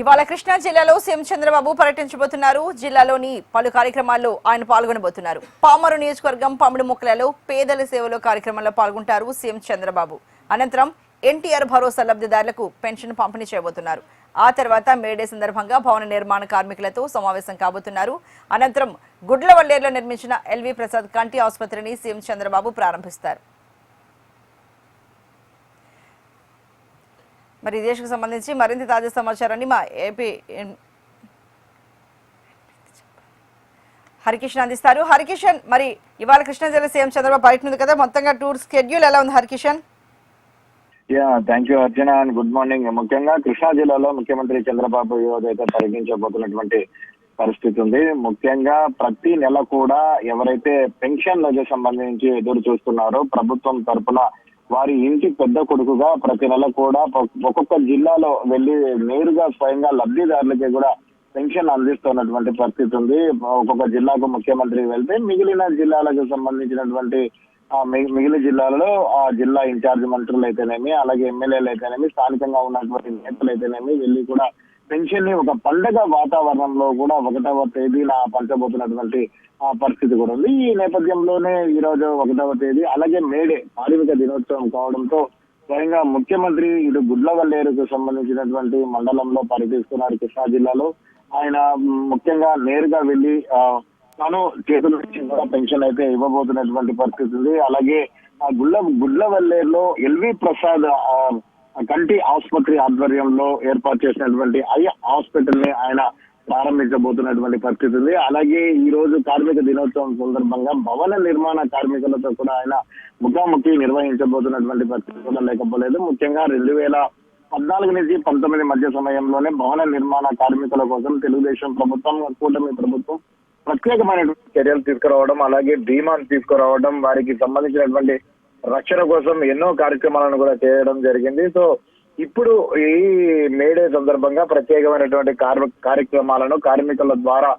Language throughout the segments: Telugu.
ఇవాళ కృష్ణా జిల్లాలో సీఎం చంద్రబాబు పర్యటించబోతున్నారు. జిల్లాలోని పలు కార్యక్రమాల్లో ఆయన పాల్గొనబోతున్నారు. పామరు నియోజకవర్గం పమిడిముక్కలలో పేదల సేవలో కార్యక్రమంలో పాల్గొంటారు సీఎం చంద్రబాబు. అనంతరం ఎన్టీఆర్ భరోసా లబ్ధిదారులకు పెన్షన్ పంపిణీ చేయబోతున్నారు. ఆ తర్వాత మేడే సందర్భంగా భవన నిర్మాణ కార్మికులతో సమావేశం కాబోతున్నారు. అనంతరం గుడ్లవల్లేరులో నిర్మించిన ఎల్వి ప్రసాద్ కంటి ఆసుపత్రిని సీఎం చంద్రబాబు ప్రారంభిస్తారు. మరి ఈ దేశకు సంబంధించి మరింత తాజా సమాచారాన్ని మా ఏపీ హరికిషన్ అందిస్తారు. హరికిషన్, మరి ఇవాళ కృష్ణా జిల్లా సీఎం చంద్రబాబు పర్యటన కదా, మొత్తంగా టూర్ స్కెడ్యూల్ ఎలా ఉంది Harikishan? Thank you Archana and good morning. ముఖ్యంగా కృష్ణా జిల్లాలో ముఖ్యమంత్రి చంద్రబాబు అయితే పర్యటించబోతున్నటువంటి పరిస్థితి ఉంది. ముఖ్యంగా ప్రతి నెల కూడా ఎవరైతే పెన్షన్లకు సంబంధించి ఎదురు చూస్తున్నారో ప్రభుత్వం తరఫున వారి ఇంటి పెద్ద కొడుకుగా ప్రతి నెల కూడా ఒక్కొక్క జిల్లాలో వెళ్లి నేరుగా స్వయంగా లబ్ధిదారులకి కూడా పెన్షన్ అందిస్తున్నటువంటి పరిస్థితి ఉంది. ఒక్కొక్క జిల్లాకు ముఖ్యమంత్రి వెళ్తే మిగిలిన జిల్లాలకు సంబంధించినటువంటి మిగిలిన జిల్లాలలో ఆ జిల్లా ఇన్ఛార్జ్ మంత్రులు అయితేనేమి, అలాగే ఎమ్మెల్యేలు అయితేనేమి, స్థానికంగా ఉన్నటువంటి నేతలు అయితేనేమి వెళ్లి కూడా పెన్షన్ ని ఒక పండగ వాతావరణంలో కూడా 1వ తేదీన పంచబోతున్నటువంటి పరిస్థితి కూడా ఉంది. ఈ నేపథ్యంలోనే ఈ రోజు 1వ తేదీ అలాగే మేడే కార్మిక దినోత్సవం కావడంతో స్వయంగా ముఖ్యమంత్రి ఇటు గుడ్లవల్లేరుకు సంబంధించినటువంటి మండలంలో పర్యటిస్తున్నారు. కృష్ణా జిల్లాలో ఆయన ముఖ్యంగా నేరుగా వెళ్లి తాను చేతుల నుంచి కూడా పెన్షన్ అయితే ఇవ్వబోతున్నటువంటి పరిస్థితి ఉంది. అలాగే గుడ్లవల్లేరులో ఎల్వి ప్రసాద్ కంటి ఆసుపత్రి ఆధ్వర్యంలో ఏర్పాటు చేసినటువంటి ఐ హాస్పిటల్ ని ఆయన ప్రారంభించబోతున్నటువంటి పరిస్థితి ఉంది. అలాగే ఈ రోజు కార్మిక దినోత్సవం సందర్భంగా భవన నిర్మాణ కార్మికులతో కూడా ఆయన ముఖాముఖి నిర్వహించబోతున్నటువంటి పరిస్థితి కూడా లేకపోలేదు. ముఖ్యంగా 2014 నుంచి 19 మధ్య సమయంలోనే భవన నిర్మాణ కార్మికుల కోసం తెలుగుదేశం ప్రభుత్వం, కూటమి ప్రభుత్వం ప్రత్యేకమైనటువంటి చర్యలు తీసుకురావడం, అలాగే బీమాను తీసుకురావడం, వారికి సంబంధించినటువంటి రక్షణ కోసం ఎన్నో కార్యక్రమాలను కూడా చేయడం జరిగింది. సో ఇప్పుడు ఈ మేడే సందర్భంగా ప్రత్యేకమైనటువంటి కార్యక్రమాలను కార్మికుల ద్వారా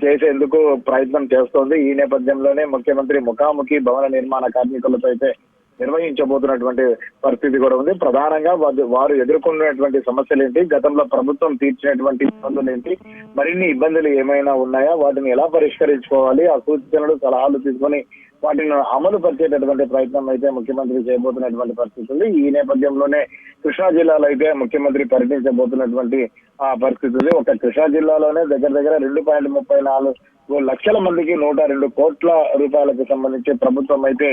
చేసేందుకు ప్రయత్నం చేస్తోంది. ఈ నేపథ్యంలోనే ముఖ్యమంత్రి ముఖాముఖి భవన నిర్మాణ కార్మికులతో అయితే నిర్వహించబోతున్నటువంటి పరిస్థితి కూడా ఉంది. ప్రధానంగా వారు ఎదుర్కొన్నటువంటి సమస్యలు ఏంటి, గతంలో ప్రభుత్వం తీర్చినటువంటి ఇబ్బందులు ఏంటి, మరిన్ని ఇబ్బందులు ఏమైనా ఉన్నాయా, వాటిని ఎలా పరిష్కరించుకోవాలి, ఆ సూచనలు సలహాలు తీసుకొని వాటిని అమలు పరిచేటటువంటి ప్రయత్నం అయితే ముఖ్యమంత్రి చేయబోతున్నటువంటి పరిస్థితి ఉంది. ఈ నేపథ్యంలోనే కృష్ణా జిల్లాలో అయితే ముఖ్యమంత్రి పర్యటించబోతున్నటువంటి పరిస్థితి ఉంది. ఒక కృష్ణా జిల్లాలోనే దగ్గర 2.34 లక్షల మందికి 102 కోట్ల రూపాయలకు సంబంధించి ప్రభుత్వం అయితే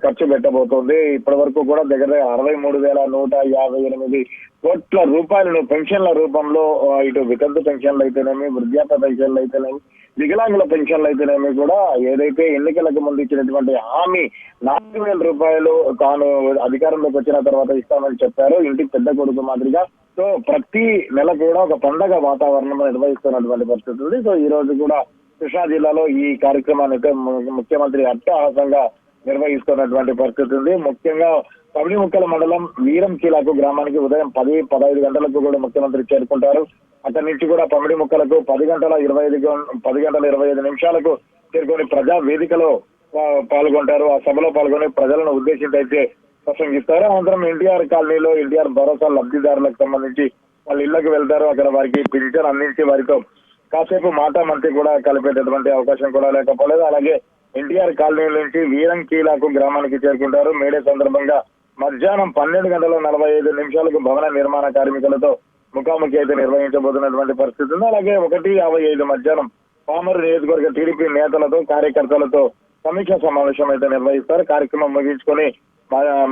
ఖర్చు పెట్టబోతోంది. ఇప్పటి వరకు కూడా దగ్గర 63,158 కోట్ల రూపాయలను పెన్షన్ల రూపంలో ఇటు వితంతు పెన్షన్లు అయితేనేమి, వృద్ధాప్య పెన్షన్లు అయితేనేమి, వికలాంగుల పెన్షన్లు అయితేనేమి కూడా ఏదైతే ఎన్నికలకు ముందు ఇచ్చినటువంటి హామీ 4,000 రూపాయలు తాను అధికారంలోకి వచ్చిన తర్వాత ఇస్తామని చెప్పారు ఇంటికి పెద్ద కొడుకు మాదిరిగా. సో ప్రతి నెల కూడా ఒక పండగ వాతావరణంలో నిర్వహిస్తున్నటువంటి పరిస్థితి ఉంది. సో ఈ రోజు కూడా కృష్ణా జిల్లాలో ఈ కార్యక్రమాన్ని అయితే ముఖ్యమంత్రి అట్టహాసంగా నిర్వహిస్తున్నటువంటి పరిస్థితి ఉంది. ముఖ్యంగా పమిడిముక్కల మండలం వీరంకీలాకు గ్రామానికి ఉదయం 10-15 గంటలకు కూడా ముఖ్యమంత్రి చేరుకుంటారు. అక్కడి నుంచి కూడా పమిడిముక్కలకు 10:25 నిమిషాలకు చేరుకొని ప్రజా వేదికలో పాల్గొంటారు. ఆ సభలో పాల్గొని ప్రజలను ఉద్దేశించి అయితే ప్రసంగిస్తారు. అనంతరం ఎన్టీఆర్ కాలనీలో ఎన్టీఆర్ భరోసా లబ్ధిదారులకు సంబంధించి వాళ్ళ ఇళ్లకు వెళ్తారు. అక్కడ వారికి పింఛన్ అందించి వారితో కాసేపు మాట మంత్రి కూడా కలిపేటటువంటి అవకాశం కూడా లేకపోలేదు. అలాగే ఎన్టీఆర్ కాలనీ నుంచి వీరంకీలాకు గ్రామానికి చేరుకుంటారు. మేడే సందర్భంగా మధ్యాహ్నం 12:45 నిమిషాలకు భవన నిర్మాణ కార్మికులతో ముఖాముఖి అయితే నిర్వహించబోతున్నటువంటి పరిస్థితి ఉంది. అలాగే 1:55 మధ్యాహ్నం పామరు నియోజకవర్గ టీడీపీ నేతలతో కార్యకర్తలతో సమీక్ష సమావేశం అయితే నిర్వహిస్తారు. కార్యక్రమం ముగించుకొని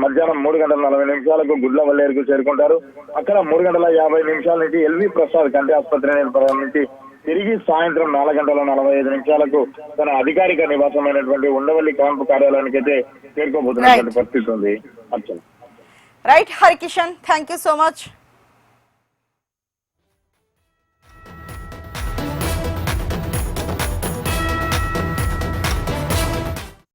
మధ్యాహ్నం 3:40 నిమిషాలకు గుడ్లవల్లేరుకు చేరుకుంటారు. అక్కడ 3:50 నిమిషాల నుంచి ఎల్వి ప్రసాద్ కంటి ఆసుపత్రిని ప్రారంభించి తిరిగి సాయంత్రం 4:45 నిమిషాలకు తన అధికారిక నివాసమైనటువంటి ఉండవల్లి క్యాంపు కార్యాలయానికి అయితే చేరుకోబోతున్నటువంటి పరిస్థితి ఉంది. Right Harikishan, thank you so much.